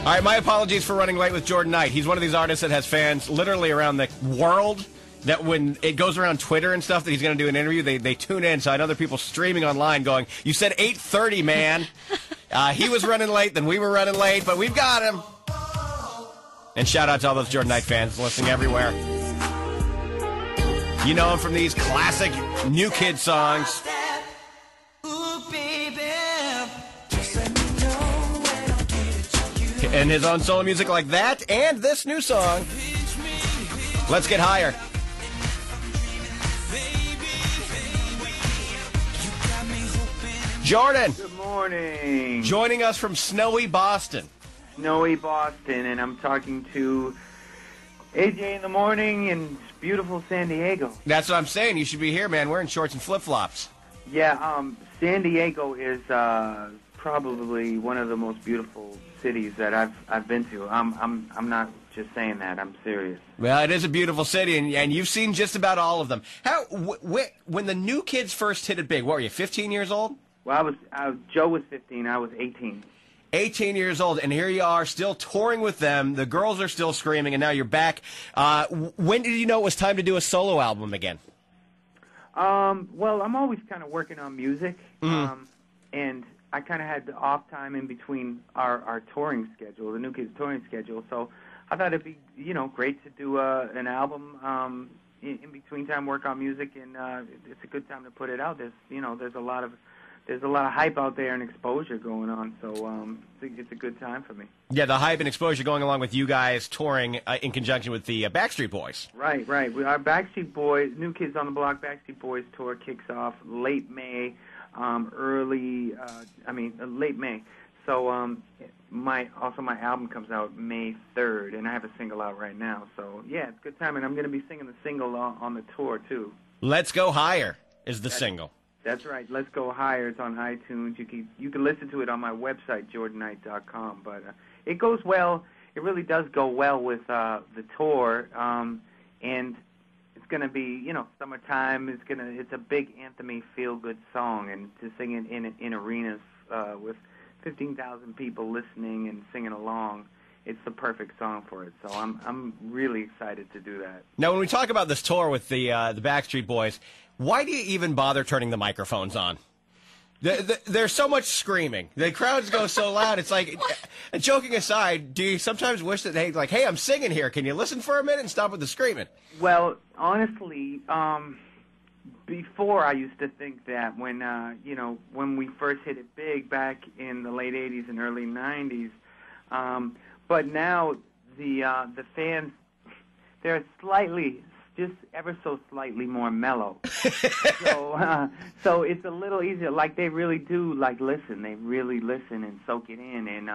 All right, my apologies for running late with Jordan Knight. He's one of these artists that has fans literally around the world, that when it goes around Twitter and stuff that he's going to do an interview, they tune in. So I know there are people streaming online going, you said 8:30, man. He was running late, then we were running late, but we've got him. And shout out to all those Jordan Knight fans listening everywhere. You know him from these classic New Kid songs. And his own solo music like that, and this new song, Let's Get Higher. Jordan. Good morning. Joining us from snowy Boston. Snowy Boston, and I'm talking to AJ in the morning in beautiful San Diego. That's what I'm saying. You should be here, man, wearing shorts and flip-flops. Yeah, San Diego is probably one of the most beautiful cities that I've been to. I'm not just saying that. I'm serious. Well, it is a beautiful city, and you've seen just about all of them. How when the New Kids first hit it big, what were you, 15 years old? Well, Joe was 15. I was 18. 18 years old, and here you are still touring with them. The girls are still screaming, and now you're back. When did you know it was time to do a solo album again? Well, I'm always kind of working on music, and I kind of had the off time in between our touring schedule, the New Kids touring schedule, so I thought it'd be, great to do an album in between time, work on music, and it's a good time to put it out. There's a lot of hype out there and exposure going on, so it's a good time for me. Yeah, the hype and exposure going along with you guys touring in conjunction with the Backstreet Boys. Right. Our Backstreet Boys, New Kids on the Block Backstreet Boys tour kicks off late May, late May. So my album comes out May 3rd, and I have a single out right now. So yeah, it's a good time, and I'm going to be singing the single on the tour too. Let's Go Higher is the single. That's right. Let's Go Higher. It's on iTunes. You can listen to it on my website, jordanknight.com. But it goes well. It really does go well with the tour, and it's going to be, summertime. It's a big anthem-y, feel-good song, and to sing it in arenas with 15,000 people listening and singing along, it's the perfect song for it. So I'm really excited to do that. Now, when we talk about this tour with the Backstreet Boys, why do you even bother turning the microphones on? There's so much screaming. The crowds go so loud. It's like, joking aside, do you sometimes wish that, hey, I'm singing here. Can you listen for a minute and stop with the screaming? Well, honestly, before I used to think that when we first hit it big back in the late 80s and early 90s, but now the fans, they're just ever so slightly more mellow. So it's a little easier. Like, they really do, listen. They really listen and soak it in. And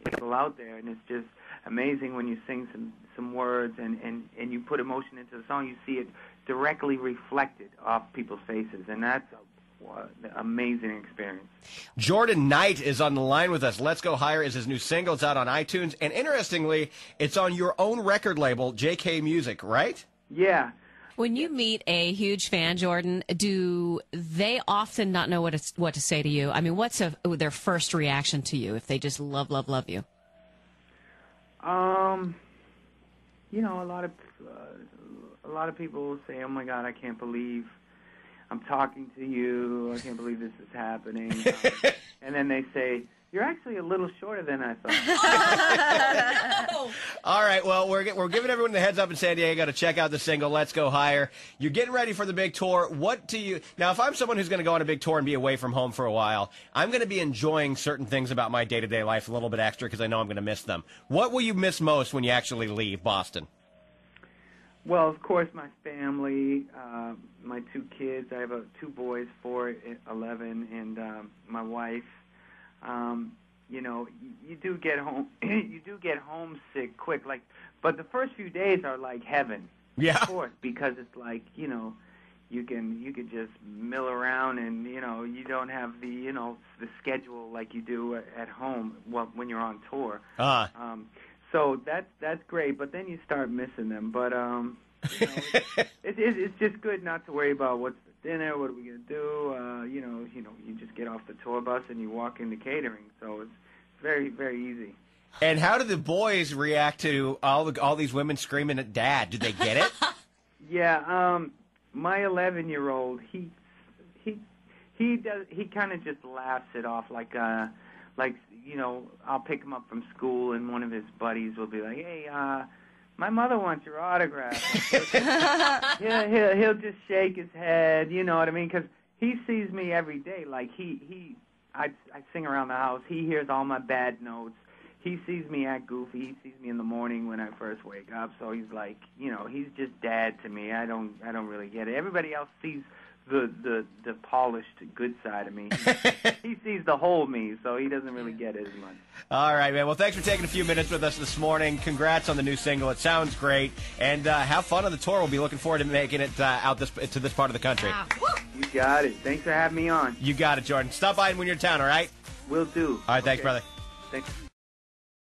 it's all out there, and it's just amazing when you sing some words and you put emotion into the song. You see it directly reflected off people's faces, and that's an amazing experience. Jordan Knight is on the line with us. Let's Go Higher is his new single. It's out on iTunes, and interestingly, it's on your own record label, JK Music, right? Yeah. When you meet a huge fan, Jordan, do they often not know what to say to you? I mean, what's their first reaction to you if they just love you? A lot of people will say, "Oh my God, I can't believe I'm talking to you. I can't believe this is happening." And then they say, "You're actually a little shorter than I thought." All right, well, we're giving everyone the heads up in San Diego to check out the single, Let's Go Higher. You're getting ready for the big tour. Now, if I'm someone who's going to go on a big tour and be away from home for a while, I'm going to be enjoying certain things about my day-to-day life a little bit extra because I know I'm going to miss them. What will you miss most when you actually leave Boston? Well, of course, my family, my 2 kids. I have 2 boys, 4, 11, and my wife. You do get home. You do get homesick quick. But the first few days are like heaven. Yeah. Of course, because it's you could just mill around, and you don't have the the schedule like you do at home when you're on tour. So that's great. But then you start missing them. But it's just good not to worry about what's the dinner, what are we gonna do. You just get off the tour bus and you walk into catering. So it's very, very easy. And how did the boys react to all these women screaming at Dad? Did they get it? Yeah, my 11-year-old, he kind of just laughs it off like you know, I'll pick him up from school and one of his buddies will be like, "Hey, my mother wants your autograph." He'll just shake his head, you know what I mean? Because he sees me every day. Like I sing around the house. He hears all my bad notes. He sees me act goofy. He sees me in the morning when I first wake up. So he's like, you know, he's just Dad to me. I don't really get it. Everybody else sees the polished good side of me. He sees the whole me, so he doesn't really get it as much. All right, man. Well, thanks for taking a few minutes with us this morning. Congrats on the new single. It sounds great. And have fun on the tour. We'll be looking forward to making it out to this part of the country. You got it. Thanks for having me on. You got it, Jordan. Stop by when you're in town, all right? Will do. All right, thanks, okay. brother. Thanks.